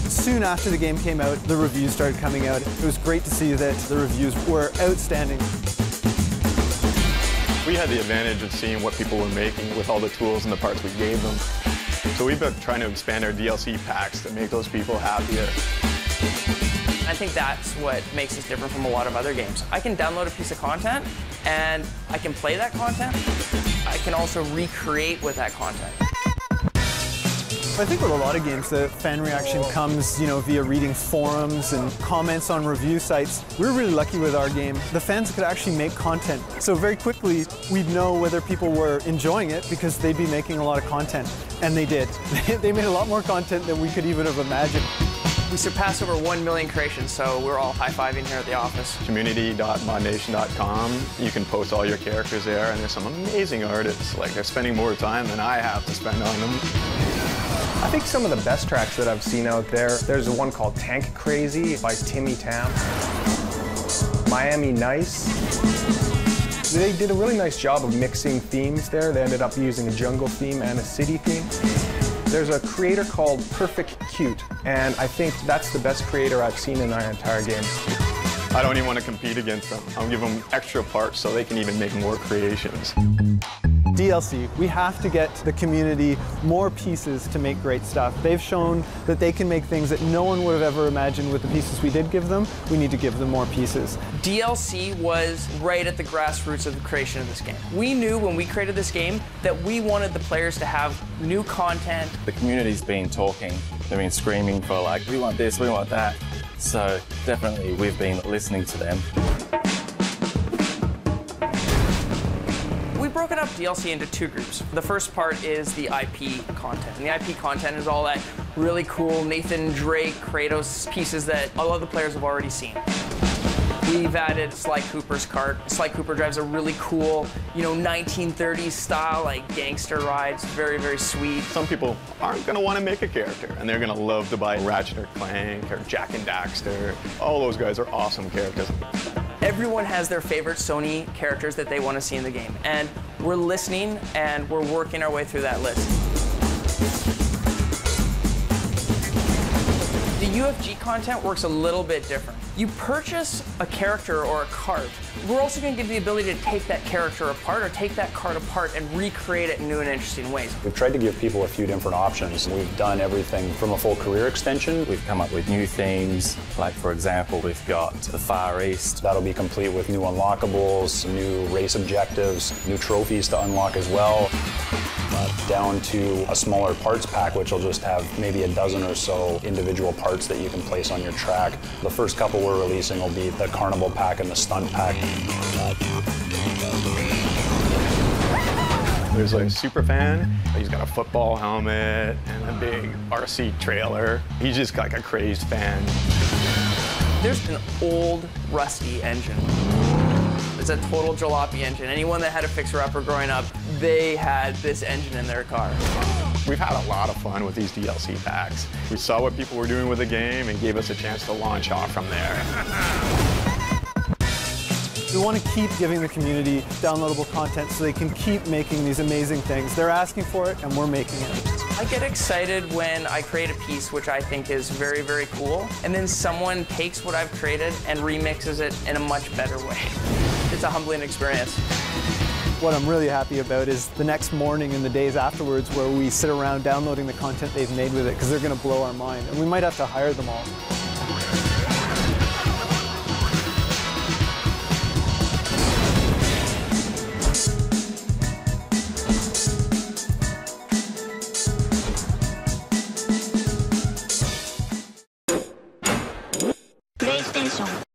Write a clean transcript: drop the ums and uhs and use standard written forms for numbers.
Soon after the game came out, the reviews started coming out. It was great to see that the reviews were outstanding. We had the advantage of seeing what people were making with all the tools and the parts we gave them. So we've been trying to expand our DLC packs to make those people happier. I think that's what makes us different from a lot of other games. I can download a piece of content, and I can play that content. I can also recreate with that content. I think with a lot of games, the fan reaction comes, via reading forums and comments on review sites. We're really lucky with our game. The fans could actually make content. So very quickly, we'd know whether people were enjoying it because they'd be making a lot of content. And they did. They made a lot more content than we could even have imagined. We surpassed over 1 million creations, so we're all high-fiving here at the office. Community.modnation.com. You can post all your characters there, and there's some amazing artists. Like, they're spending more time than I have to spend on them. I think some of the best tracks that I've seen out there's one called Tank Crazy by Timmy Tam. Miami Nice. They did a really nice job of mixing themes there. They ended up using a jungle theme and a city theme. There's a creator called Perfect Cute, and I think that's the best creator I've seen in our entire game. I don't even want to compete against them. I'll give them extra parts so they can even make more creations. DLC, we have to get the community more pieces to make great stuff. They've shown that they can make things that no one would have ever imagined with the pieces we did give them. We need to give them more pieces. DLC was right at the grassroots of the creation of this game. We knew when we created this game that we wanted the players to have new content. The community's been talking, they've been screaming for like, we want this, we want that. So definitely we've been listening to them. We've broken up DLC into two groups. The first part is the IP content. And the IP content is all that really cool Nathan Drake, Kratos pieces that a lot of the players have already seen. We've added Sly Cooper's kart. Sly Cooper drives a really cool, 1930s style, like gangster rides. Very, very sweet. Some people aren't going to want to make a character, and they're going to love to buy Ratchet or Clank or Jack and Daxter. All those guys are awesome characters. Everyone has their favorite Sony characters that they want to see in the game, and we're listening and we're working our way through that list. The UFG content works a little bit different. You purchase a character or a cart. We're also going to give you the ability to take that character apart or take that cart apart and recreate it in new and interesting ways. We've tried to give people a few different options. We've done everything from a full career extension. We've come up with new themes, like for example, we've got the Far East. That'll be complete with new unlockables, new race objectives, new trophies to unlock as well. Down to a smaller parts pack, which will just have maybe a dozen or so individual parts that you can place on your track. The first couple we're releasing will be the Carnival pack and the Stunt pack. There's a super fan. He's got a football helmet and a big RC trailer. He's just like a crazed fan. There's an old, rusty engine. It's a total jalopy engine. Anyone that had a fixer-upper growing up, they had this engine in their car. We've had a lot of fun with these DLC packs. We saw what people were doing with the game and gave us a chance to launch off from there. We want to keep giving the community downloadable content so they can keep making these amazing things. They're asking for it, and we're making it. I get excited when I create a piece which I think is very, very cool, and then someone takes what I've created and remixes it in a much better way. It's a humbling experience. What I'm really happy about is the next morning and the days afterwards where we sit around downloading the content they've made with it, because they're going to blow our mind, and we might have to hire them all. PlayStation